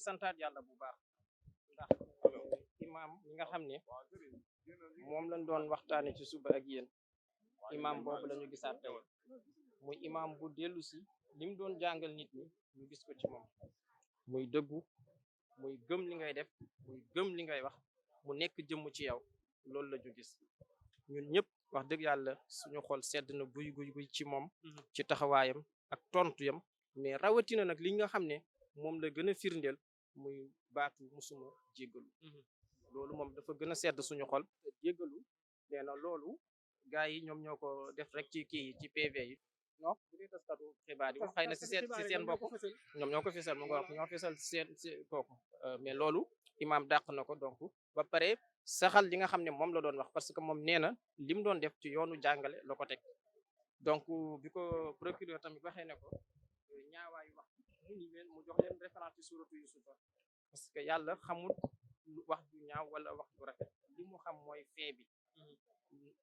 santaat yàlla bu baax ndax imaam mi nga xam ne moom lañ doon waxtaane ci suba ak yéen imaam boobu la ñu gisaat tey muy imaam bu dellu si li mu doon jàngal nit ñi ñu gis ko ci moom muy dëggu muy gëm li ngay def muy gëm li ngay wax mu nekk jëmm ci yow loolu la ñu gis ñun ñëpp wax dëgg yàlla suñu xol sedd na guy ci moom ci taxawaayam ak tontu yam mais rawatina nag li nga xam ne moom la gën a firndeel muy baatu musuma jéggalu loolu moom dafa gën a sedd suñu xol jéggalu nee na loolu gars yi ñoom ñoo ko def rek ci kii ci PV yi non bu dee taskatu xibaar yi xëy na si seen bopp ñoom ñoo ko fisal mu nga wax ñoo fisal seen kooku mais loolu imaam dàq na ko donc ba pare saxal li nga xam ne moom la doon wax parce que moom nee na li mu doon def ci yoonu jàngale la ko teg donc bi ko procureur tamit waxee ne ko ñaawaayu wax mu ni leen mu jox leen référence ci suratu Yusufa parce que yàlla xamul wax ju ñaaw wala wax ju rafet li mu xam mooy fee bi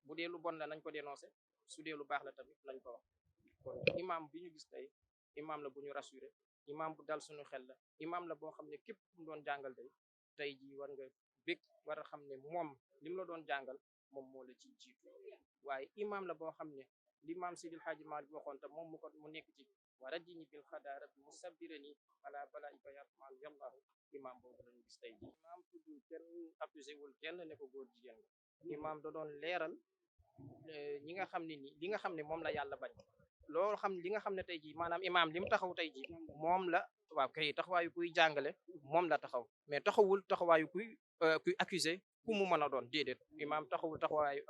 bu dee lu bon la nañ ko dénoncé su dee lu baax la tamit lañ ko wax kon imaam bi ñu gis tey imaam la bu ñu rassuré imaam bu dal suñu xel la imaam la boo xam ne képp ku mu doon jàngal tey jii war nga bég war a xam ne moom li mu la doon jàngal moom moo la ci jiitu waaye imaam la boo xam ne li maam Sidil Hadji Malick waxoon te moom mu nekk ci wa rajini bil xadaara bi musabbirani ala bala ika yarman yallahu imaam boobu lañu gis tey jii imaam tudd kenn accusé wul kenn ne ko góor jigéen la imaam da doon leeral ñi nga xam ne ni li nga xam ne moom la yàlla bañ loolu xam li nga xam ne tey jii maanaam imaam li mu taxaw tey jii moom la waaw kay taxawaayu kuy jàngale moom la taxaw mais taxawul taxawaayu kuy accusé ku mu mën a doon déedéet imaam taxawul taxawaayu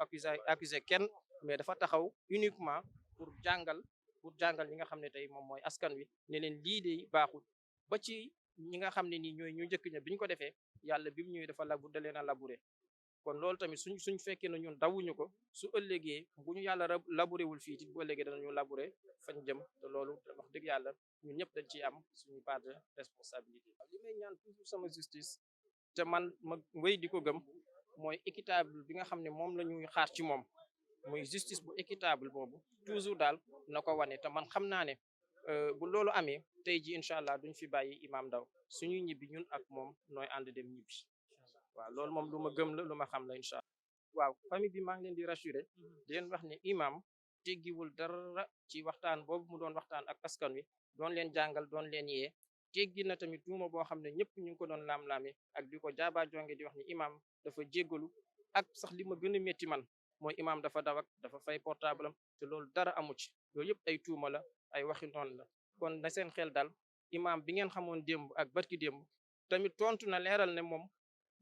accusé kenn mais dafa taxaw uniquement pour jàngal li nga xam ne tey moom mooy askan wi ne leen lii de baaxul ba ci ñi nga xam ne nii ñooy ñu njëkk ña bi ñu ko defee yàlla bi mu ñëwee dafa da leen a labouré kon loolu tamit suñ fekkee ne ñun dawuñu ko su ëllëgee bu ñu yàlla labouré wul fii ci bu ëllëgee danañu labouré fañ jëm te loolu wax dëgg yàlla ñun ñëpp dañ ciy am suñu part de responsabilité li may ñaan toujours sama justice te man ma wéy di ko gëm mooy équitable bi nga xam ne moom la ñuy xaar ci moom muy justice bu équitable boobu toujours daal na ko wane te man xam naa ne bu loolu amee tey ji incha allah duñ fi bàyyi Imam Ndao suñuy ñibbi ñun ak moom nooy ànd dem ñibbi waaw loolu moom lu ma gëm la lu ma xam la incha allah waaw famille bi maa ngi leen di rassurer di leen wax ne imam teggiwul dara ci waxtaan boobu mu doon waxtaan ak askan wi doon leen jàngal doon leen yee teggi na tamit tuuma boo xam ne ñëpp ñu ngi ko doon laam-laame ak di ko jaaba jonge di wax ni imam dafa jéggalu ak sax li ma gën a métti man mooy imam dafa daw ak dafa fay portable am te loolu dara amu ci loolu yëpp ay tuuma la ay waxi noonu la kon na seen xel dal imam bi ngeen xamoon démb ak barki démb tamit tontu na leeral ne moom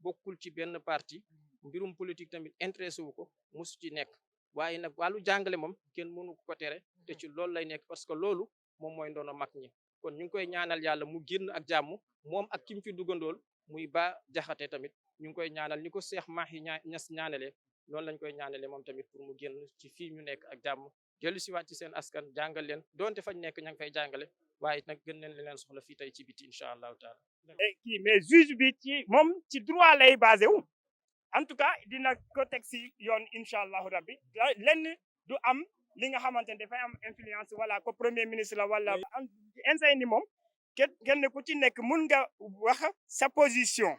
bokkul ci benn parti mbirum politique tamit intéressé wu ko musu ci nekk waaye nag wàllu jàngale moom kenn mënu ko tere te ci loolu lay nekk parce que loolu moom mooy ndono mag ñi kon ñu ngi koy ñaanal yàlla mu génn ak jàmm moom ak ki mu fi dugandool muy Bah Diakhaté tamit ñu ngi koy ñaanal ni ko Cheikh Mahi Niass ñaanalee noonu lañ koy ñaanalee moom tamit pour mu génn ci fii ñu nekk ak jàmm dellu si waat ci seen askan jàngal leen donte fañ nekk ña ngi fay jàngale waaye nag gën leen soxla fii tey ci biti incha allahu taala kii mais juge bi ci moom ci droit lay basé wu en tout cas dina ko teg si yoon incha allahu rabbi lenn du am li nga xamante ne dafay am influence wala ko premier ministre la wala instant ni moom kenn ku ci nekk mun nga wax sa position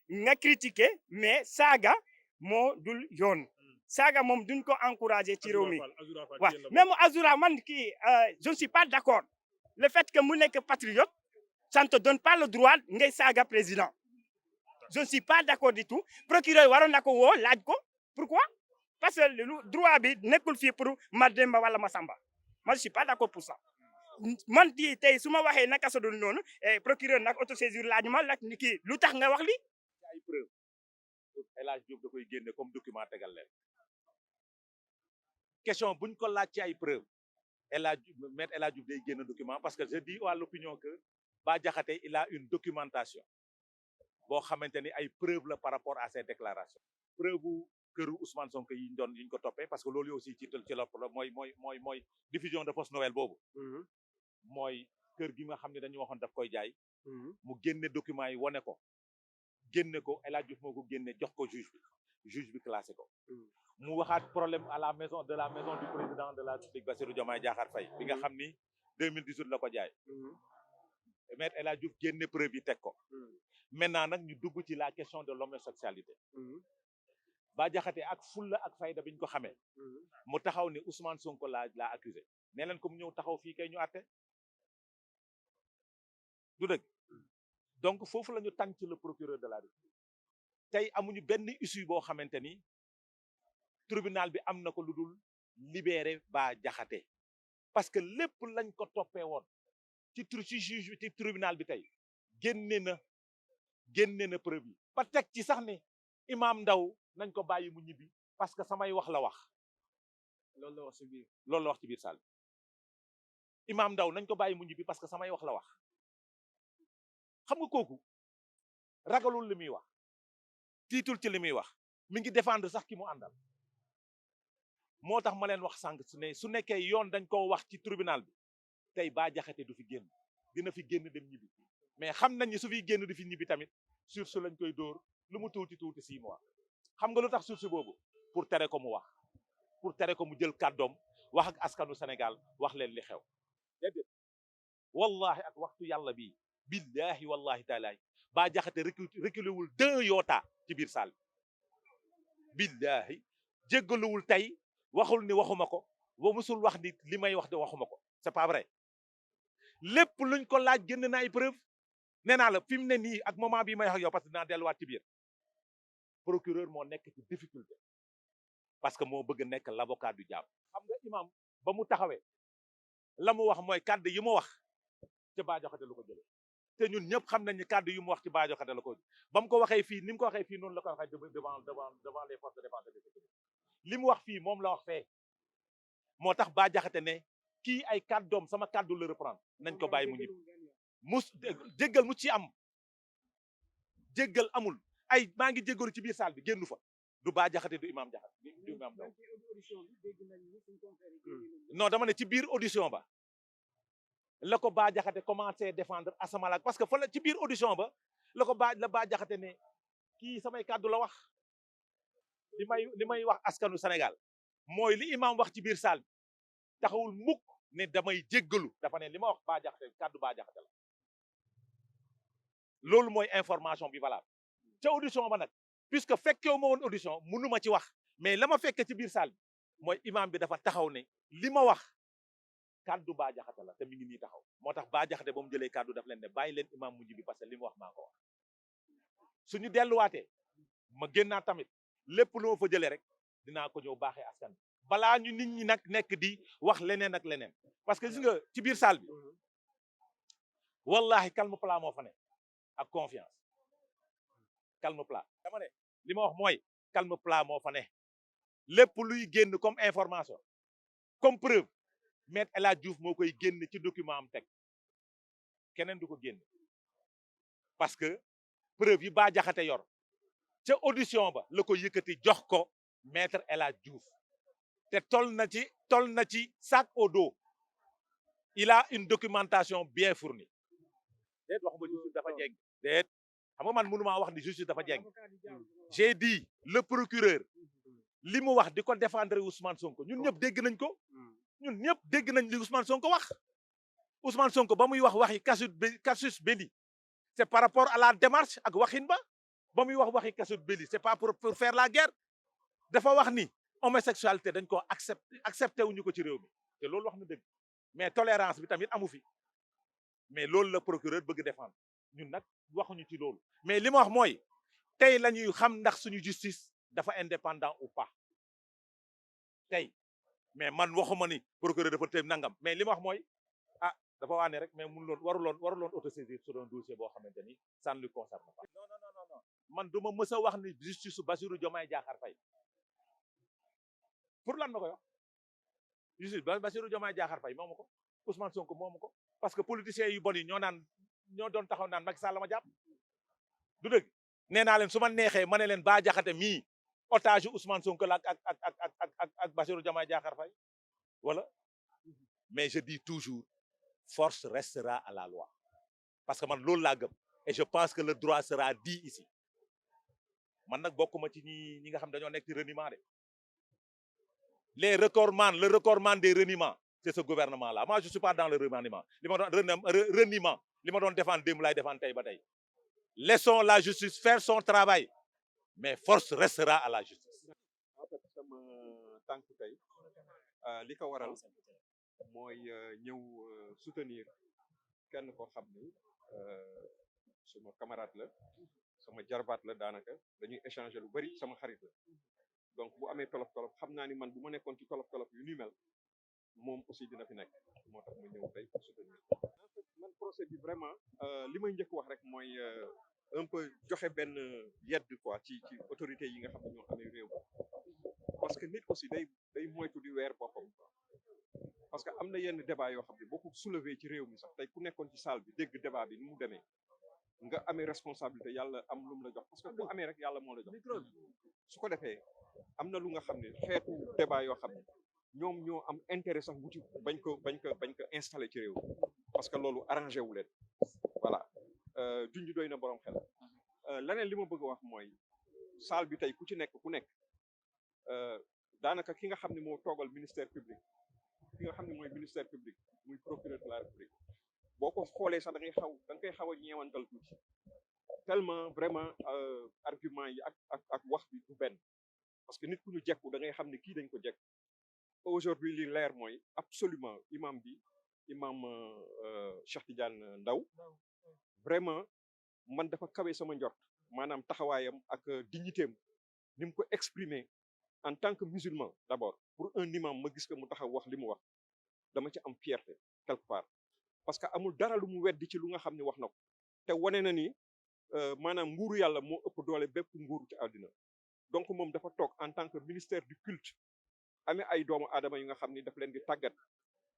nga critiquer mais saaga moo dul yoon saaga moom duñ ko encourager ci réew mi waaw même Azoura man kii je ne suis pas d'accord le fait que mu nekk patriote ça ne te donne pas le droit ngay saaga président je ne suis pas d'accord du tout procureur waroon na ko woo laaj ko pourquoi parce que lu droit bi nekkul fii pour Mademba wala Masamba moi je suis pas d'accord pour ça man di tey su ma waxee naka sa dul noonu procureur nag autosaisir laaj ma laaj ni kii lu tax nga wax li ay preuve El Hadj Diouf da koy génne comme document tegal leen question buñ ko laaj ci ay preuve Maître El Hadj Diouf day génn document parce que je dis à l'opinion que Bah Diakhaté il a une documentation boo xamante ni ay preuve la par rapport à ces déclarations preuve bu këru Ousmane Sonko yi ñu ko toppee parce que loolu aussi ci la mooy diffusion de fausse nouvelle boobu mooy kër gi nga xam ne dañu waxoon daf koy jaay mu génne document yi wane ko génne ko El Hadj Diouf moo ko génne jox ko juge bi classé ko mu waxaat problème à la maison du président de la République Bassirou Diomaye Diakhar Faye bi nga xam ni 2018 la ko jaay Maître El Hadji Diouf génne preuve yi teg ko maintenant nag ñu dugg ci la question de l'homosexualité Bah Diakhaté ak fulla ak fayda biñ ko xamee mu taxaw ni Ousmane Sonko la accusé nee leen ko mu ñëw taxaw fii kay ñu àtte du dëgg donc foofu la ñu tànn ci le procureur de la République tey amuñu benn issue boo xamante ni tribunal bi am na ko lu dul libérer Bah Diakhaté parce que lépp lañ ko toppee woon ci juge ci tribunal bi tey génne na preuve yi ba teg ci sax ne Imam Ndaw nañ ko bàyyi mu ñibbi parce que samay wax la wax loolu la wax ci biir loolu la wax ci biir salle Imam Ndaw nañ ko bàyyi mu ñibbi parce que samay wax la wax xam nga kooku ragalul li muy wax tiitul ci li muy wax mi ngi défendre sax ki mu àndal moo tax ma leen wax sànq su nekkee yoon dañ koo wax ci tribunal bi tey Bah Diakhaté du fi génn dina fi génn dem ñibbi mais xam nañ ni su fiy génn di fi ñibbi tamit sursis lañ koy dóor lu mu tuuti 6 mois xam nga lu tax sursis boobu pour tere ko mu wax pour tere ko mu jël kàddoom wax ak askanu Sénégal wax leen li xew déedéet wallahi ak waxtu yàlla bi billahi wallahi taala Bah Diakhaté reculé wul 2 yoota ci biir salle billahi jéggaluwul tey waxul ni waxuma ko ba musul wax ni li may wax de waxuma ko c'est pas vrai lépp luñ ko laaj génn na ay preuve nee naa la fi mu ne nii ak moment bii may wax ak yow parce que dinaa delluwaat ci biir procureur moo nekk ci difficulté parce que moo bëgg nekk l'avocat du diable xam nga imam ba mu taxawee la mu wax mooy kàddu yi mu wax ci Bah Diakhaté lu ko jëlee te ñun ñëpp xam nañ ni kàddu yi mu wax ci Bah Diakhaté la ko ba mu ko waxee fii ni mu ko waxee fii noonu la ko waxee devant les forces de défense et de sécurité li mu wax fii moom la wax fee moo tax Bah Diakhaté ne kii ay kàddoom sama kàddu la reprendre nañ ko bàyyi mu ñibbi jéggal mu ci am jéggal amul ay maa ngi jéggalu ci biir salle bi génnu fa du Bah Diakhaté du imam Diakhaté du imam Ndaw non dama ne ci biir audition ba la ko Bah Diakhaté commencé défendre asamalaak parce que fa la ci biir audition ba la Bah Diakhaté ne kii samay kàddu la wax li may wax askanu Sénégal mooy li imam wax ci biir salle bi taxawul mukk ne damay jéggalu dafa ne li ma wax Bah Diakhaté kàddu Bah Diakhaté la loolu mooy information bi valable ca audition ba nag puisque fekkewu ma woon audition mënuma ci wax mais la ma fekke ci biir salle bi mooy imam bi dafa taxaw ne li ma wax kàddu Bah Diakhaté la te mi ngi nii taxaw moo tax Bah Diakhaté ba mu jëlee kàddu daf leen ne bàyyi leen imam mujj bi parce que li mu wax maa ko wax suñu delluwaatee ma génnaat tamit lépp lu ma fa jëlee rek dinaa ko ñëw baaxee askan bi balaa ñu nit ñi nag nekk di wax leneen ak leneen parce que gis nga ci biir salle bi wallahi calme plat moo fa ne ak confiance calme plat dama ne li ma wax mooy calme plat moo fa ne lépp luy génn comme information comme preuve Maître El Hadji Diouf moo koy génn ci document am teg keneen du ko génn parce que preuve yi Bah Diakhaté yor ca audition ba la ko yëkkati jox ko Maître El Hadji Diouf te tol na ci sac au dos il a une documentation bien fournie déet waxuma justice dafa jeng déet xam nga man mënumaa wax ni justice dafa jeng j'ai dit le procureur li mu wax di ko défendre Ousmane Sonko ñun ñëpp dégg nañ ko ñun ñëpp dégg nañ li Ousmane Sonko wax Ousmane Sonko ba muy wax waxi casus belli c'est par rapport à la démarche ak waxin ba muy wax waxi casus belli c'est pas pour faire la guerre dafa wax ni homosexualité dañ ko accepté wuñu ko ci réew mi te loolu wax na dëgg mais tolérance bi tamit amu fi mais loolu la procureur bëgg défendre ñun nag waxuñu ci loolu mais li ma wax mooy tey la ñuy xam ndax suñu justice dafa indépendant ou pas tey mais man waxuma ni procureur dafa tey nangam mais li ma wax mooy ah dafa wax ne rek mais waruloon autosaisir sur un dossier boo xamante ni ça ne lui concerne pas non man du ma mës a wax ni justice su Bassirou Diomaye Diakhar Faye pour lan ma koy wax justice Bassirou Diomaye Diakhar Faye moomu ko Ousmane Sonko moomu ko parce que politiciens yu bon yi ñoo doon taxaw naan Macky Sall la ma jàpp du dëgg nee naa leen su ma neexee ma ne leen Bah Diakhaté mii otage yu Ousmane Sonko la ak Bassirou Diomaye Diakhar Faye voilà mais je dis toujours force restera à la loi parce que man loolu laa gëm et je pense que le droit sera dit ici man nag bokkuma ci ñi nga xam dañoo nekk ci reniement de le recordman des reniements c'est ce gouvernement là moi je suis pas dans le remaniement li ma doon reniement li ma doon défendre démb laay défendre tey ba tey laissons la justice faire son travail mais force restera à la justice. en fait sama tànk tey li ko waral mooy ñëw soutenir kenn koo xam ni suma camarade la sama jarbaat la daanaka dañuy échanger lu bari sama xarit la donc bu amee tolof tolof xam naa ni man bu ma nekkoon ci tolof tolof yu ni mel moom aussi dina fi nekk moo tax ma ñëw tey pour soutenir. en fait man procès bi vraiment li may njëkk wax rek mooy un peu joxe benn yedd quoi ci autorités yi nga xam ne ñoo amee réew parce que nit aussi day moytu di weer boppam parce que am na yenn débat yoo xam ne boo ko soulever ci réew mi sax tey ku nekkoon ci salle bi dégg débat bi ni mu demee nga amee responsabilité yàlla am lu mu la jox parce que ku amee rek yàlla moo la jox su ko defee am na lu nga xam ne xeetu débat yoo xam ne ñoom ñoo am intérêt sax wuti bañ ko installé ci réew parce que loolu arrangé wu leen voilà junj doy na borom xel leneen li ma bëgg a wax mooy salle bi tey ku ci nekk daanaka ki nga xam ne moo toogal ministère public ki nga xam ne mooy ministère public muy procureur de la République boo ko xoolee sax da nga koy xaw a ñeewantal tuuti tellement vraiment argument yi ak wax bi du benn parce que nit ku ñu jekku da ngay xam ne kii dañ ko jekk aujourd'hui li leer mooy absolument imam Cheikh Tidiane Ndao vraiment man dafa kawe sama njort maanaam taxawaayam ak dignitéem ni mu ko exprimer en tant que musulman d'abord pour un imam ma gis ko mu taxaw wax li mu wax dama ci am fierté quelque part parce que amul dara lu mu weddi ci lu nga xam ne wax na ko te wane na ni maanaam nguuru yàlla moo ëpp doole bépp nguuru ci àddina donc moom dafa toog en tant que ministère du culte amee ay doomu aadama yi nga xam ni daf leen di tàggat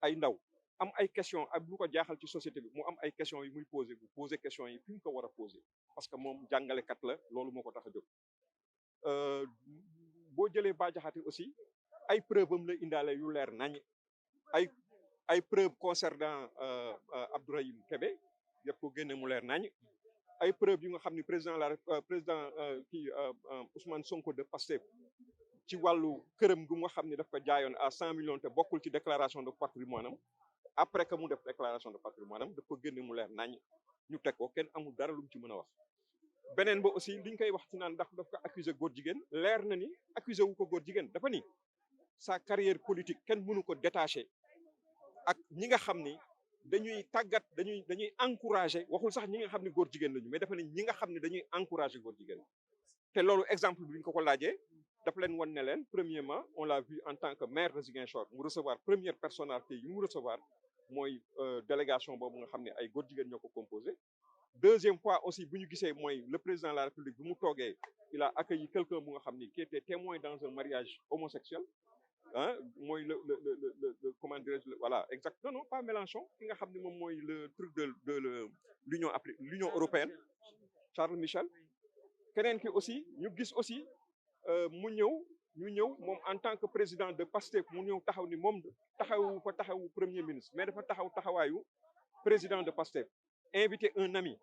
ay ndaw am ay question ak lu ko jaaxal ci société bi mu am ay question yi muy poser question yi fi mu ko war a poser parce que moom jàngalekat la loolu moo ko tax a jóg boo jëlee Bah Diakhaté aussi ay preuve am la indaale yu leer nañ ay preuve concernant Abdourahim Kébé yëpp ko génne mu leer nañ ay preuve yu nga xam ni président Ousmane Sonko de Pastef ci wàllu këram gu nga xam ni daf ko jaayoon à 100 millions te bokkul ci déclaration de patrimoine am après que mu def déclaration de patrimoine am daf ko génne mu leer nañ ñu teg ko kenn amul dara lu mu ci mën a wax beneen ba aussi liñ koy wax ci naan ndax daf ko accuser góor jigéen leer na ni accuser wu ko góor jigéen dafa ni sa carrière politique kenn mënu ko détacher ak ñi nga xam ni dañuy tàggat dañuy encourager waxul sax ñi nga xam ne góor jigéen lañu mais dafa ne ñi nga xam ne dañuy encourager góor jigéen te loolu exemple bi ñu ko laajee dafa leen wan ne leen premièrement on l'a vu en tant que maire de Ziguinchor mu recevoir première personnalité yi mu recevoir mooy délégation boobu nga xam ne ay góor jigéen ñoo ko composé deuxième fois aussi bu ñu gisee mooy le président de la République bu mu toogee il a accueilli quelqu'un bu nga xam ni qui était témoin dans un mariage homosexuel ah mooy le comment dirais-je voilà exact non pas Mélenchon ki nga xam ne moom mooy le truc de l'Union européenne Charles Michel keneen ki aussi ñu gis aussi ñu ñëw moom en tant que président de Pastef mu ñëw taxaw ni moom taxawu premier ministre mais dafa taxawaayu président de Pastef inviter un ami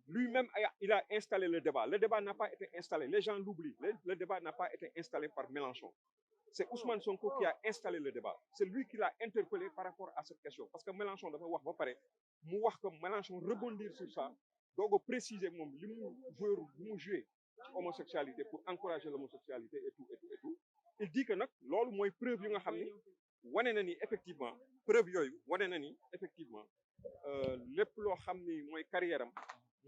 lui-même il a installé le débat n'a pas été installé les gens l'oublient le débat n'a pas été installé par Mélenchon c'est Ousmane Sonko qui a installé le débat c'est lui qui l'a interpellé par rapport à cette question parce que Mélenchon dafa wax ba pare mu wax que Mélenchon rebondir sur ça dooga préciser moom li mu joué homosexualité pour encourager l'homosexualité et tout il dit que nag loolu mooy preuve yu nga xam ni wane na ni effectivement preuve yooyu wane na ni effectivement lépp loo xam ni mooy carrière am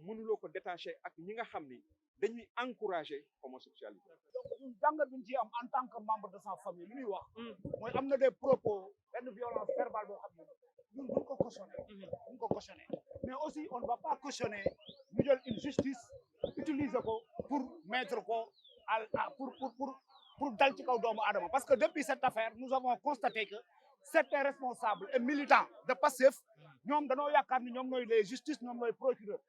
mënuloo ko détacher ak ñi nga xam ni dañuy encourager homosexualité. donc ñun jàngat bi ñu ci am en tant que membre de sa famille li ñuy wax. mooy am na des propos benn violence verbale boo xam ne ñun duñ ko cautionner mais aussi on ne va pas cautionner ñu jël une justice utiliser ko pour mettre ko pour dal ci kaw doomu aadama parce que depuis cette affaire nous avons constaté que certains responsables et militants de Pastef ñoom dañoo yaakaar ni ñoom ñooy les justices ñoom ñooy procureur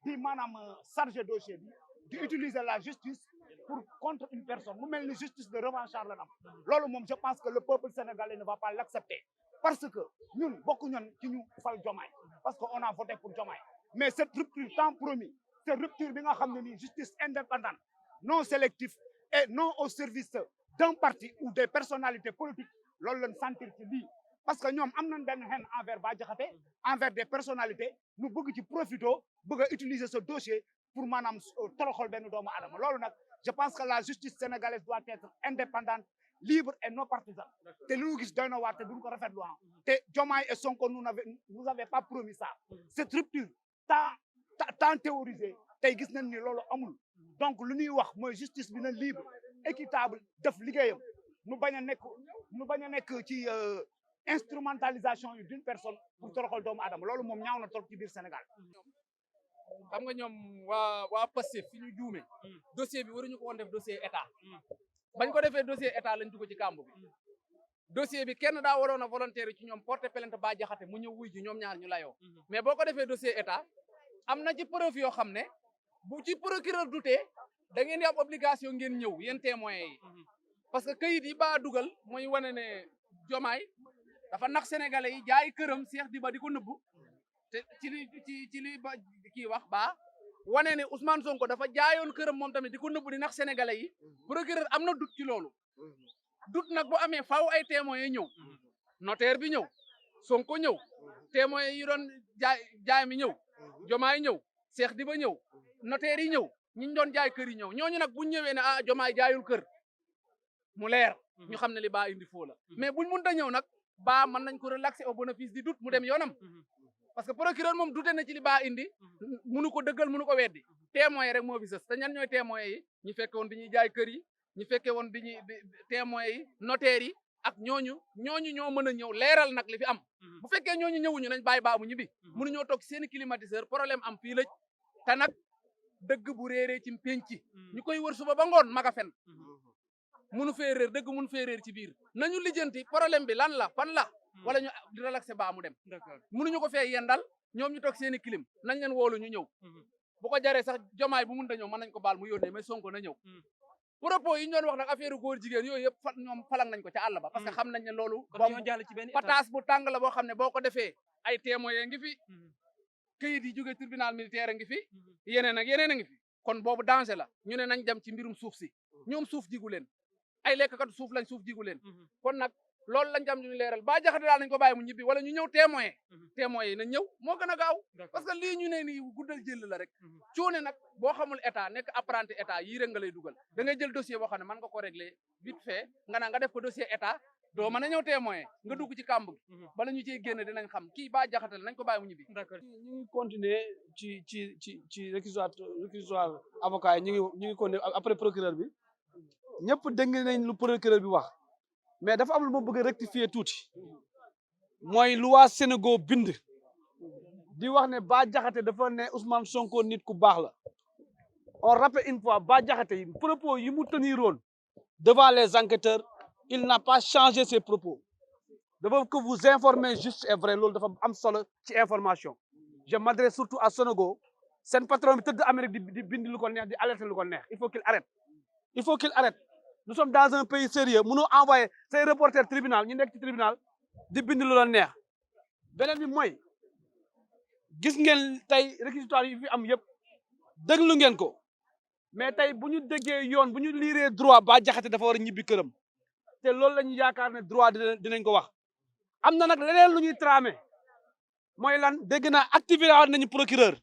di maanaam chargé dossier bi di utiliser la justice pour contre une personne mu mel ni justice de revanchard la am loolu moom je pense que le peuple sénégalais ne va pas l'accepter parce que ñun bokku ñun ci ñu fal Diomaye parce que on a voté pour Diomaye mais cette rupture tant promis cette rupture bi nga xam ne nii justice indépendante non sélective et non au service d'un parti ou des personnalités politiques loolu lañ sentir ci lii parce que ñoom am nañ benn haine envers Bah Diakhaté envers des personnalités ñu bëgg ci profito bëgg a utiliser ce dossier pour maanaam toroxal benn doomu adama loolu nag je pense que la justice sénégalaise doit être indépendante libre et non partisane te li ñu gis doy na waar te duñ ko rafetlu te Diomaye et Sonko nous avait pas promis ça cette rupture tant théorisée tey gis nañ ni loolu amul donc lu ñuy wax mooy justice bi na libre équitable def liggéeyam nu bañ a nekk ci instrumentalisation yi d'une personne pour toroxal doomu adama loolu moom ñaaw na trop ci biir Sénégal. xam nga ñoom waa Pastef fi ñu juume dossier bi waruñu ko woon def dossier état bañ ko defee dossier état lañ dugg ci kàmb bi dossier bi kenn daa waroon a volontaire ci ñoom porter plainte Bah Diakhaté mu ñëw wuy ji ñoom ñaar ñu layoo mais boo ko defee dossier état am na ci preuve yoo xam ne bu ci procureur dutee da ngeen di am obligation ngeen ñëw yéen témoins yi parce que kayit yi Bah dugal mooy wane ne Diomaye dafa nax sénégalais yi jaay këram Cheikh Diba di ko nëbbu te ci li ba kii wax Bah wane ne Ousmane Sonko dafa jaayoon këram moom tamit di ko nëbbu di nax sénégalais yi procureur am na doute ci loolu doute nag bu amee faaw ay témoins yi ñëw notaire bi ñëw Sonko ñëw témoins yi doon jaay mi ñëw Diomaye ñëw Cheikh Diba ñëw notaire yi ñëw ñi doon jaay kër yi ñëw ñooñu nag buñ ñëwee ne ah Diomaye jaayul kër mu leer ñu xam ne li Bah indi foo la mais buñ mënta ñëw nag Bah mën nañ ko relaxer au bénéfice du doute mu dem yoonam parce que procureur moom douté na ci li Bah indi munu ko dëggal munu ko weddi témoins yi rek moo fi sës te ñan ñooy témoins yi ñu fekke woon bi ñuy jaay kër yi ñu fekke woon bi ñuy témoins yi notaires yi ak ñooñu ñoo mën a ñëw leeral nag li fi am bu fekkee ñooñu ñëwuñu nañ bàyyi Bah mu ñibbi mënuñoo toog seeni climatiseur problème am fii la te nag dëgg bu réeree ci penc ñu koy wër suba ba ngoon maga fen munu fee réer dëgg munu fee réer ci biir nañu lijjanti problème bi lan la fan la wala ñu relaxé Bah mu dem mënuñu ko fee yendal ñoom ñu toog seeni clim nañ leen woolu ñu ñëw bu ko jaree sax Diomaye bu mënta ñëw mën nañ ko baal mu yónnee mais Sonko na ñëw propos yi ñu doon wax nag affaire góor jigéen yooyu yëpp ñoom falang nañ ko ca àll ba parce que xam nañ ne loolu pataas bu tàng la boo xam ne boo ko defee ay témoins ngi fi këyit yi jóge tribunal militaire ngi fi yeneen ak yeneen a ngi fi kon boobu danger la ñu ne nañ dem ci mbirum suuf si ñoom suuf jigu leen ay lekkatu suuf lañ suuf jigu leen kon nag loolu lañ jam ñu leeral Bah Diakhaté daal nañ ko bàyyi mu ñibbi wala ñu ñëw témoin yi nañ ñëw moo gën a gaaw parce que lii ñu ne nii guddal jël la rek cuune nag boo xamul état nekk apprenti état yii rek nga lay dugal da ngay jël dossier boo xam ne mën nga ko régler vite fait nga def ko dossier état doo mën a ñëw témoin nga dugg ci kàmb gi bala ñu ciy génn dinañ xam kii Bah Diakhaté nañ ko bàyyi mu ñibbi d'accord ñu ngi continuer ci réquisitoire avocat yi ñu ngi continuer après procureur bi ñëpp dégg nañ lu procureur bi wax mais dafa am lu ma bëgg a rectifier tuuti mooy lu waa Sénégal bind di wax ne Bah Diakhaté dafa ne Ousmane Sonko nit ku baax la on rappelle une fois Bah Diakhaté propos yi mu teniroon devant les enquêteurs il n'a pas changé ses propos dafa que vous informez juste et vrai loolu dafa am solo ci information je m'adresse surtout à Sénégal seen patron bi tëdd Amérique di bind lu ko neex di alerter lu ko neex il faut qu'il arrête nous sommes dans un pays sérieux mënoo envoyé say reporter tribunal ñu nekk ci tribunal di bind lu la neex beneen bi mooy gis ngeen tey réquisitoire yi fi am yëpp déglu ngeen ko mais tey bu ñu déggee yoon bu ñu liiree droit Bah Diakhaté dafa war a ñibbi këram te loolu la ñu yaakaar ne droit dinañ ko wax am na nag leneen lu ñuy tramé mooy lan dégg naa activé waat nañu procureur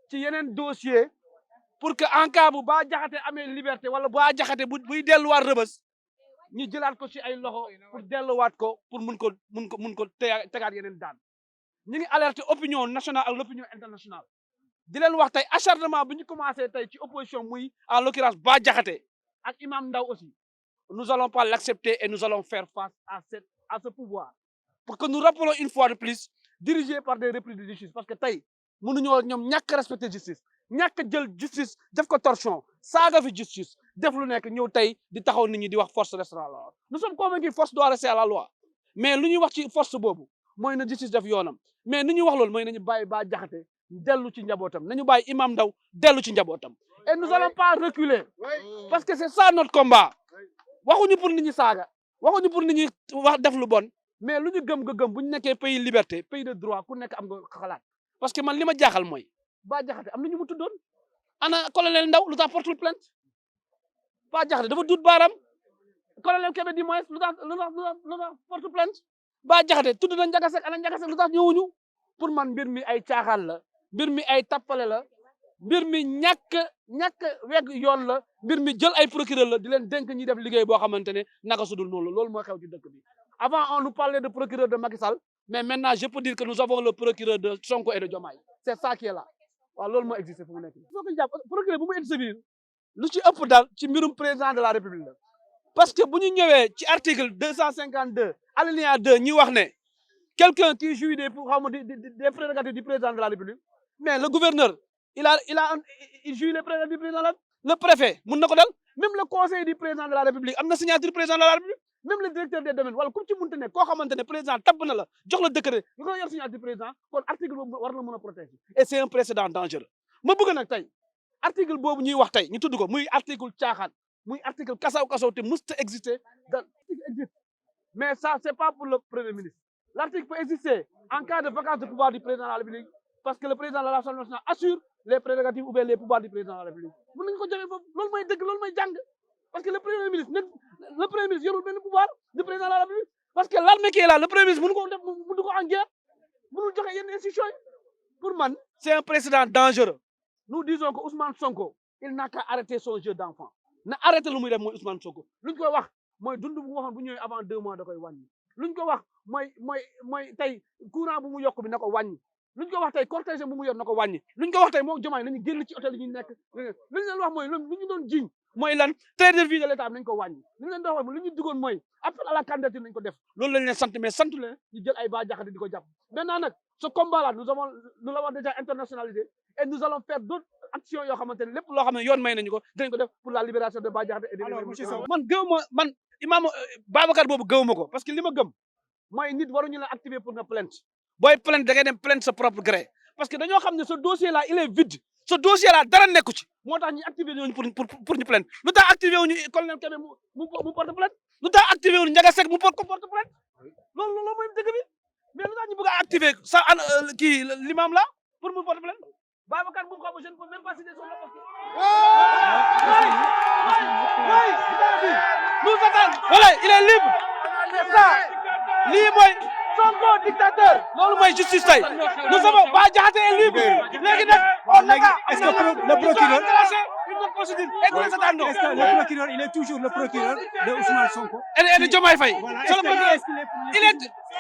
ci yeneen dossier pour que en cas bu Bah Diakhaté amee liberté wala Bah Diakhaté buy delluwaat rëbës ñu jëlaat ko ci ay loxo pour delluwaat ko pour mun ko tegaat yeneen daan ñu ngi alerter opinion nationale ak l'opinion internationale di leen wax tey acharnement bu ñu commencé tey ci opposition muy en l'occurrence Bah Diakhaté ak Imam Ndao aussi nous allons pas l'accepter et nous allons faire face à ce pouvoir pour que nous rappelons une fois de plus dirigé par des repris de justice parce que tey mënuñoo ñoom ñàkk respecter justice ñàkk jël justice def ko torchon saaga fi justice def lu nekk ñëw tey di taxaw nit ñi di wax force restera à la loi nous sommes convaincus force doit rester à la loi mais lu ñuy wax ci force boobu mooy na justice def yoonam mais ni ñuy wax loolu mooy nañu bàyyi Bah Diakhaté dellu ci njabootam nañu bàyyi Imam Ndao dellu ci njabootam et nous allons pas reculer parce que c'est ça notre combat waxuñu pour nit ñi saaga waxuñu pour nit ñi wax def lu bon mais lu ñu gëm bu ñu nekkee pays liberté pays de droit ku nekk am nga xalaat parce que man li ma jaaxal mooy Bah Diakhaté am na ñu mu tuddoon ana colonel Ndao lu tax porte plainte Bah Diakhaté dafa dut baaram colonel Kébé di moins lu tax porte plainte Bah Diakhaté tudd na Ndiaga Seck ana Ndiaga Seck lu tax ñëwuñu pour man mbir mi ay caaxaan la mbir mi ay tappale la mbir mi ñàkk weg yoon la mbir mi jël ay procureur la di leen dénk ñi def liggéey boo xamante ne naka sudul noonu la loolu moo xew ci dëkk bi avant on nous parlait de procureur de Macky Sall mais maintenant je peux dire que nous avons le procureur de Sonko et de Diomaye c'est ça qui est là waaw loolu moo existé fu mu nekk nii. Faut que jàpp procureur bu mu intervenir lu ci ëpp daal ci mbirum président de la République la parce que bu ñu ñëwee ci article 252 alinéa 2 ñi wax ne quelqu'un qui jouit des prérogatives du président de la République mais le gouverneur il jouit les prérogatives du président de la le préfet mun na ko dal même le conseil du président de la République am na signature président de la République même le directeur des domaines wala ku ci munte ne koo xamante ne président tabb na la jox la décret nga ko yor signature président kon article boobu war na mën a protéger et c'est un précédent dangereux ma bëgg nag tey article boobu ñuy wax tey ñu tudd ko muy article caaxaan muy article kasaw te musta exister existe mais ça c'est pas pour le premier ministre l'article peut exister en cas de vacance de pouvoir du président de la République parce que le président de l'Assemblée nationale assure les prérogatives ou bien les pouvoirs du président de la République mën nañu ko jëmee foofu loolu mooy dëgg loolu mooy jàng parce que le premier ministre yorul benn pouvoir du président de la République parce que l'armée qui est là le premier ministre mënu ko def mënu ko en guerre mënul joxe yenn institutions yi pour man c'est un précédent dangereux nous disons que Ousmane Sonko il n'a qu'à arrêter son jeu d'enfant na arrêté lu muy def mooy Ousmane Sonko luñ koy wax mooy dund bu waxoon bu ñëwee avant 2 mois da koy wàññi luñ ko wax mooy tey courant bu mu yokk bi na ko wàññi luñ ko wax tey cortège bu mu yor na ko wàññi luñ ko wax tey moom Diomaye nañu génn ci hôtel yi ñu nekk luñ leen wax mooy lu ñu doon jiiñ mooy lan train de vie de l'État nañ ko wàññi luñ leen doon wax lu ñu duggoon mooy appel à la candidature nañ ko def loolu lañ leen sant mais sant leen ñu jël ay Bah Diakhaté di ko jàpp maintenant nag ce combat là nous l'avons déjà internationalisé et nous allons faire d'autres actions yoo xamante ne lépp loo xam ne yoon may nañu ko dinañ ko def pour la libération de Bah Diakhaté et man gëwuma man imam Babacar boobu gëwuma ko parce que li ma gëm mooy nit waruñu la activer pour nga plainte booy plainte da ngay dem plainte sa propre gré parce que dañoo xam ne ce dossier là il est vide ce dossier là dara nekku ci moo tax ñu activer ñooñu pour ñu plainte lu tax activer wuñu colonel Kébé mu porte plainte lu tax activer wuñu Ndiaga Seck mu porte plainte loolu mooy dëgg bi mais lu tax ñu bëgg a activer sa kii l'imam là pour mu porte plainte Babacar bu xam je ne peux même pas citer son nom nous attendons voilà il est libre c'est ça lii mooy Sonko dictateur loolu mooy justice tey nous avons Bah Diakhaté est libre léegi nag on est-ce que le procureur une procédure et nous attendons est-ce que le procureur il est toujours le procureur de Ousmane Sonko et de Diomaye Faye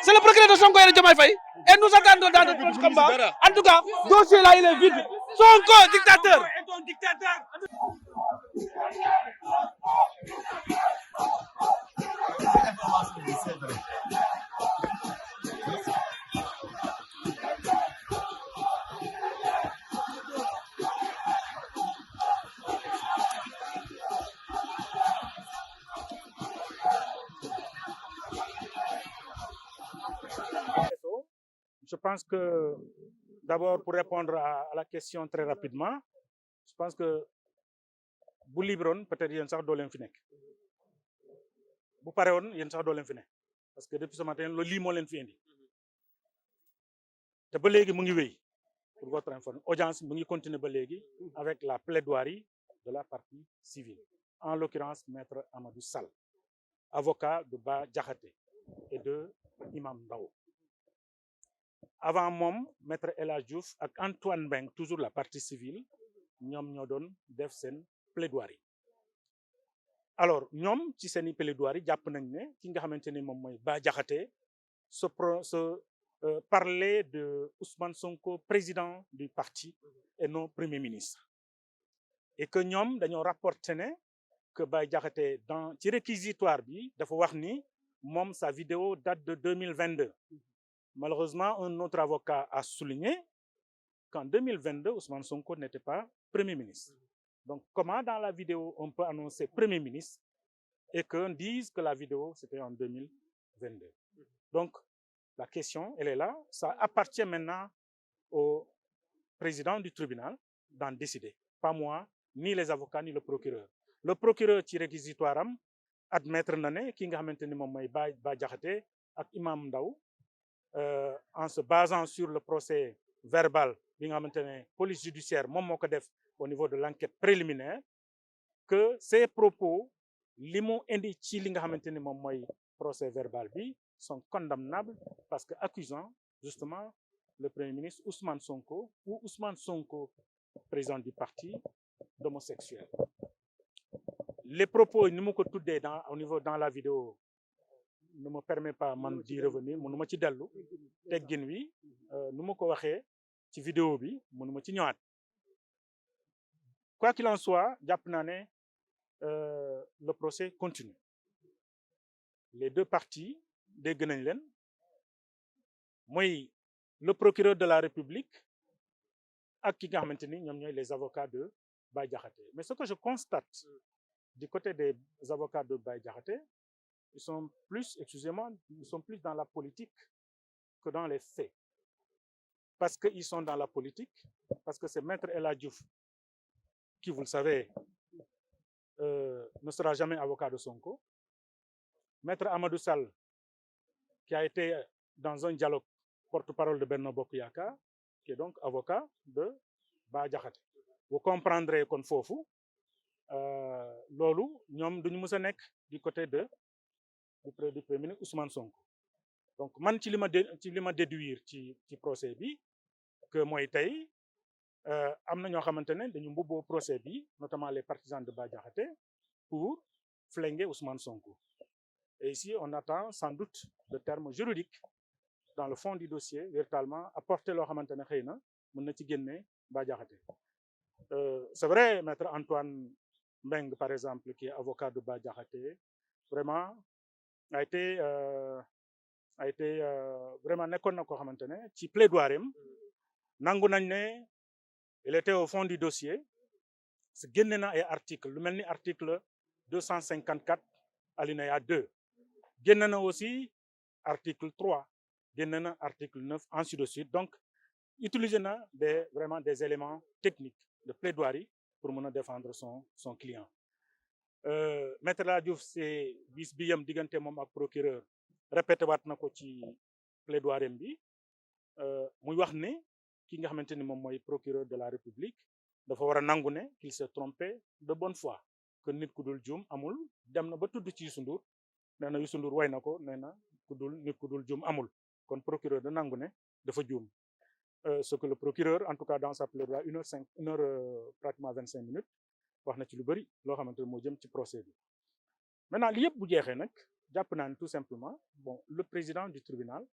c'est le procureur de Sonko et de Diomaye Faye et nous attendons dans notre combat en tout cas dossier là il est vide Sonko dictateur Je pense que, d'abord, pour répondre à la question très rapidement, je pense que bu libéroon peut-être yéen sax doo leen fi nekk bu pare woon yéen sax doo leen fi nekk parce que depuis ce matin loolu lii moo leen fi indi te ba léegi mu ngi wéy pour votre information audience mu ngi continuer ba léegi avec la plaidoirie de la partie civile en l'occurrence maître Amadou Sall avocat de Bah Diakhaté et de Imam Ndao avant moom maître El Hadj Diouf ak Antoine Mbengue toujours la partie civile ñoom ñoo doon def seen plaidoirie alors ñoom ci seeni plaidoirie jàpp nañ ne ki nga xamante ni moom mooy Bah Diakhaté parler de Ousmane Sonko président du parti et non premier ministre et que ñoom dañoo rapporté ne que Bah Diakhaté ci réquisitoire bi dafa wax ni moom sa vidéo date de 2022 malheureusement un autre avocat a souligné qu'en 2022 Ousmane Sonko n'était pas premier ministre donc comment dans la vidéo on peut annoncer premier ministre et qu'on dise que la vidéo c'était en 2022 donc la question elle est là ça appartient maintenant au président du tribunal d'en décider pas moi ni les avocats ni le procureur ci réquisitoire am admettre na ne ki nga xamante ni moom mooy Bah Diakhaté ak Imam Ndao en se basant sur le procès verbal bi nga xamante ne police judiciaire moom moo ko def au niveau de l'enquête préliminaire que ces propos li mu indi ci li nga xamante ni moom mooy procès verbal bi sont condamnables parce que accusant justement le Premier ministre Ousmane Sonko ou Ousmane Sonko, président du parti, d'homosexuel. Les propos, nous au niveau dans la vidéo, ne me permet pas d'y revenir, nous ci dellu teggin wi nu ma ko waxee ci vidéo bi mënuma ci ñëwaat. Quoi qu'il en soit, jàpp naa ne le procès continue. Les deux parties dégg nañ leen mooy le procureur de la République ak ki nga xamante ni ñoom ñooy les avocats de Bah Diakhaté. Mais ce que je constate du côté des avocats de Bah Diakhaté, ils sont plus, excusez-moi, ils sont plus dans la politique que dans les faits. Parce qu'ils sont dans la politique, parce que c'est Maître El Hadji Diouf qui, vous le savez, ne sera jamais avocat de Sonko. Maître Amadou Sall, qui a été dans un dialogue porte-parole de Benno Bokk Yakaar, qui est donc avocat de Bah Diakhaté. Vous comprendrez kon foofu loolu ñoom duñu mës a nekk du côté du Premier ministre Ousmane Sonko. Donc man ci li ma déduire ci procès bi que mooy tey am na ñoo xamante ne dañu mbubboo procès bi, notamment les partisans de Bah Diakhaté, pour flinguer Ousmane Sonko. Et ici, on attend sans doute le terme juridique dans le fond du dossier, véritablement apporter loo xamante ne xëy na mën na ci génne Bah Diakhaté. C'est vrai, Maître Antoine Mbeng, par exemple, qui est avocat de Bah Diakhaté, vraiment a été vraiment nekkoon na koo xamante ne ci plaidoirie am nangu nañ ne il était au fond du dossier. Se génne na ay article lu mel ni article 254 alinéa 2, génne na aussi article 3, génne na article 9, ainsi de suite. Donc utiliser na vraiment des éléments techniques de plaidoirie pour mën a défendre son client. Maître El Hadji Diouf, c'est bis bi yam diggante moom ak procureur répété waat na ko ci plaidoirie bi muy wax ne ki nga xamante ni moom mooy procureur de la République dafa war a nangu ne qu'il s'est trompé de bonne foi, que nit ku dul juum amul. Dem na ba tudd ci Youssou Ndour, nee na Youssou Ndour way na ko, nee na nit ku dul juum amul. Kon procureur da nangu ne dafa juum. Ce que le procureur, en tout cas dans sa plaidoirie, 1 heure pratiquement 25 minutes, wax na ci lu bëri loo xamante ne moo jëm ci procès bi. Maintenant li yëpp bu jeexee nag jàpp naa ne tout simplement, bon, le président du tribunal,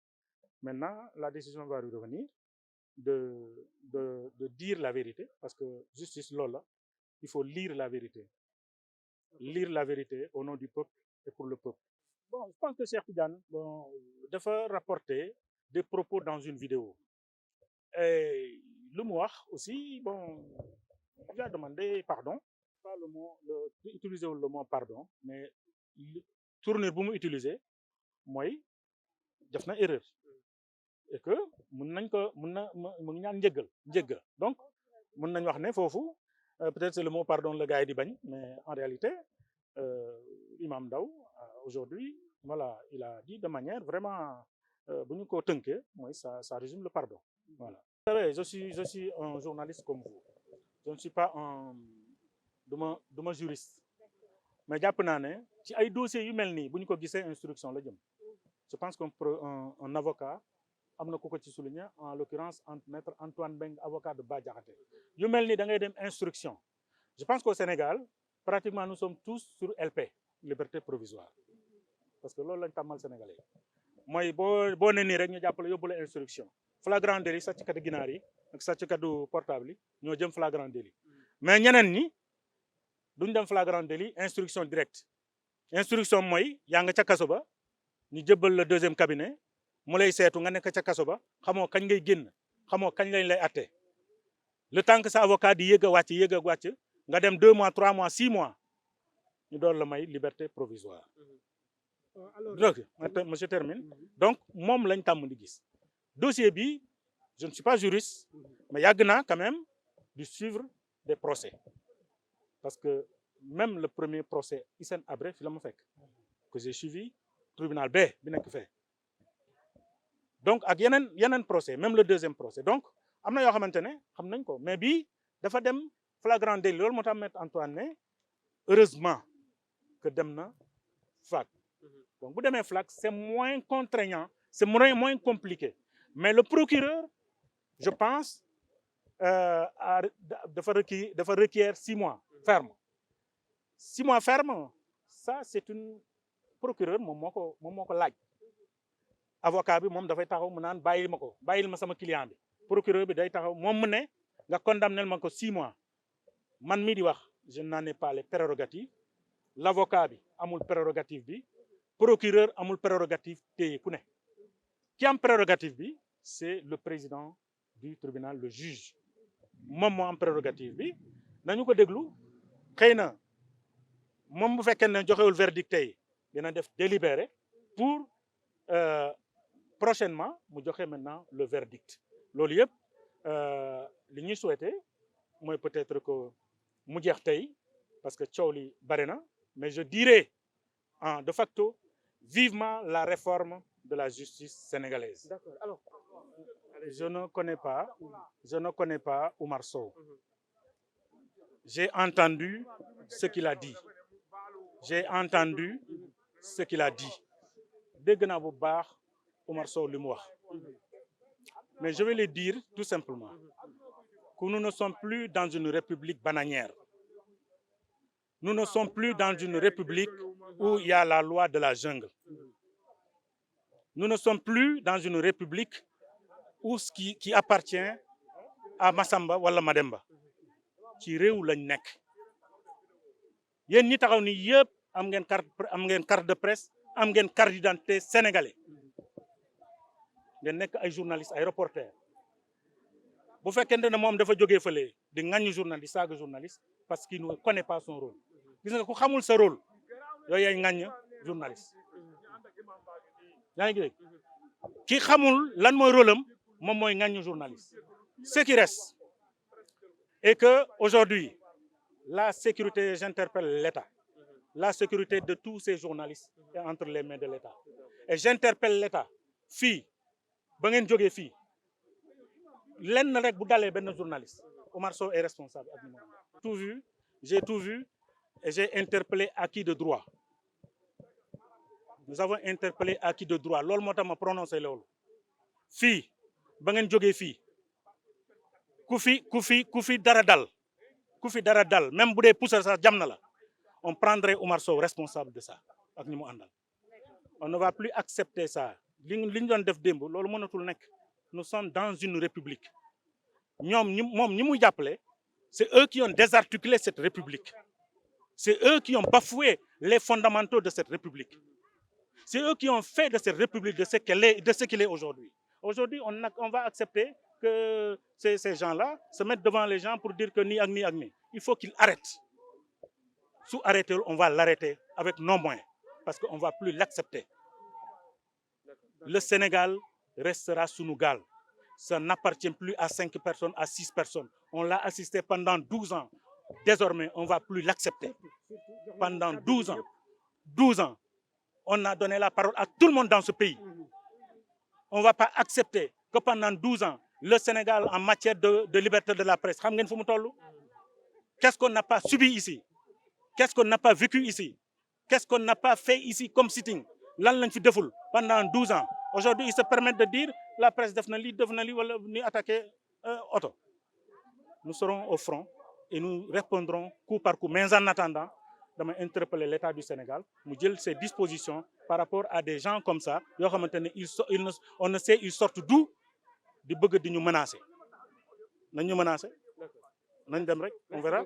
maintenant la décision va lui revenir de dire la vérité, parce que justice loolu la, il faut lire la vérité au nom du peuple et pour le peuple. Bon, je pense que Cheikh Tidiane, bon, dafa rapporter des propos dans une vidéo. Et lu mu wax aussi, bon, il a demandé pardon, pas le mot, utiliser le mot pardon, mais tournure bu mu utiliser mooy def na erreur, et que mën nañ ko mu ngi ñaan njëggal. Donc mën nañ wax ne foofu peut-être c'est le mot pardon le gars yi di bañ, mais en réalité Imam Ndao aujourd'hui, voilà, il a dit de manière vraiment bu ñu ko tënkee mooy ça résume le pardon. Voilà. Vous savez, je suis un journaliste comme vous. Je ne suis pas duma juriste. Mais jàpp naa ne ci ay dossiers yu mel nii bu ñu ko gisee instruction la jëm. Je pense qu'un avocat am na ku ko ci souligner, en l'occurrence Maître Antoine Mbeng, avocat de Bah Diakhaté. Yu mel nii da ngay dem instruction. Je pense qu'au Sénégal, pratiquement nous sommes tous sur LP, liberté provisoire. Parce que loolu lañ tàmmal Sénégalais mooy boo ne nii rek ñu jàppale yóbbu la instruction. Flagrant délit sàcckatu ginaar yi ak sàcckatu portable yi ñoo jëm flagrant délit. Mais ñeneen ñi duñ dem flagrant délit, instruction directe. Instruction mooy yaa nga ca kaso ba ñu jëbbal le deuxième cabinet mu lay seetu nga nekk ca kaso ba xamoo kañ ngay génn, xamoo kañ lañ lay atte. Le temps que sa avocat di yëg a wàcc nga dem 2 mois 3 mois 6 mois ñu doon la may liberté provisoire. Donc monsieur termine. Donc moom lañ tàmm di gis. Dossier bi, je ne suis pas juriste, mais yàgg naa quand même de suivre des procès. Parce que même le premier procès Hissène Habré fi la ma fekk que j'ai suivi tribunal B bi nekk fee. Donc ak yeneen procès, même le deuxième procès. Donc am na yoo xamante ne xam nañ ko, mais bii dafa dem flagrant délit. Loolu moo tax Maître Antoine ne heureusement que dem na fac. donc bu demee FLAC c'est moins contraignant, c'est moins compliqué. Mais le procureur, je pense, dafa requiert 6 mois ferme. 6 mois ferme, ça c'est une procureur moom moo ko laaj. Avocat bi moom dafay taxaw mu naan bàyyil ma sama client bi. Procureur bi day taxaw moom mu ne nga condamnel ma ko 6 mois. Man mii di wax je n'en ai pas les prérogatives. L'avocat bi amul prérogative bi. Procureur amul prérogative téye ku ne. Ki am prérogative bi c'est le président du tribunal, le juge. Moom moo am prérogative bi nañu ko déglu xëy na moom bu fekkee ne joxewul verdict tey dina def délibéré pour prochainement mu joxe maintenant le verdict. Loolu yëpp li ñuy souhaité mooy peut-être que mu jeex tey parce que coow li bari na, mais je dirais de facto vivement la réforme de la justice sénégalaise. D'accord. Alors, je ne connais pas Oumar Sow. J'ai entendu ce qu'il a dit. Dégg naa bu baax Oumar Sow li mu wax. Mais je vais le dire tout simplement que nous ne sommes plus dans une république bananière. Nous ne sommes plus dans une république où il y a la loi de la jungle. Nous ne sommes plus dans une république où ce qui appartient à Massamba wala Mademba. Ci réew lañ nekk. Yéen ñi taxaw ni yëpp am ngeen carte de presse, am ngeen carte d'identité sénégalais. Ngeen nekk ay journalistes, ay reporters. Bu fekkente ne moom dafa jógee fële di ŋaññu journaliste, saaga journaliste parce qu'il ne connaît pas son rôle. Gis nga ku xamul sa rôle yooyu yaay ŋaññ journaliste. Yaa ngi dégg ki xamul lan mooy rôle am moom mooy ŋaññu journaliste. Ce qui reste est que aujourd'hui la sécurité, j'interpelle l'État, la sécurité de tous ces journalistes est entre les mains de l'État. Et j'interpelle l'État fii ba ngeen jógee fii lenn rek bu dalee benn journaliste Oumar Sow est responsable ak j'ai tout vu et j'ai interpellé acquis de droit. Nous avons interpellé acquis de droit loolu moo tax ma prononcé loolu fii ba ngeen jógee fii ku fi dara dal même bu dee pousseur sax jam na la on prendrait Oumar Sow responsable de ça ak ñi mu àndal. On ne va plus accepter ça li ñu doon def démb loolu mënatul nekk. Nous sommes dans une république. Moom ñi muy jàppale c'est eux qui ont désarticulé cette république. C'est eux qui ont bafoué les fondamentaux de cette république. C'est eux qui ont fait de cette république de ce qu'il est aujourd'hui. Aujourd'hui, on va accepter que ces gens-là se mettent devant les gens pour dire que ni ak ni. Il faut qu'ils arrêtent. Si arrêter, on va l'arrêter avec nos moyens parce qu'on ne va plus l'accepter. Le Sénégal restera sous nos gales. Ça n'appartient plus à 5 personnes, à 6 personnes. On l'a assisté pendant 12 ans. Désormais, on ne va plus l'accepter. Pendant 12 ans, on a donné la parole à tout le monde dans ce pays. On ne va pas accepter que pendant 12 ans, le Sénégal, en matière de liberté de la presse, qu'est-ce qu'on n'a pas subi ici? Qu'est-ce qu'on n'a pas vécu ici? Qu'est-ce qu'on n'a pas fait ici comme sitting? Pendant 12 ans. Aujourd'hui, ils se permettent de dire la presse ni attaquer auto. Nous serons au front et nous répondront coup par coup. Mais en attendant, je vais interpeller l'État du Sénégal, nous dire ses dispositions par rapport à des gens comme ça. On ne sait, ils sortent d'où? Ils veulent nous menacer. Nous menacer. On verra.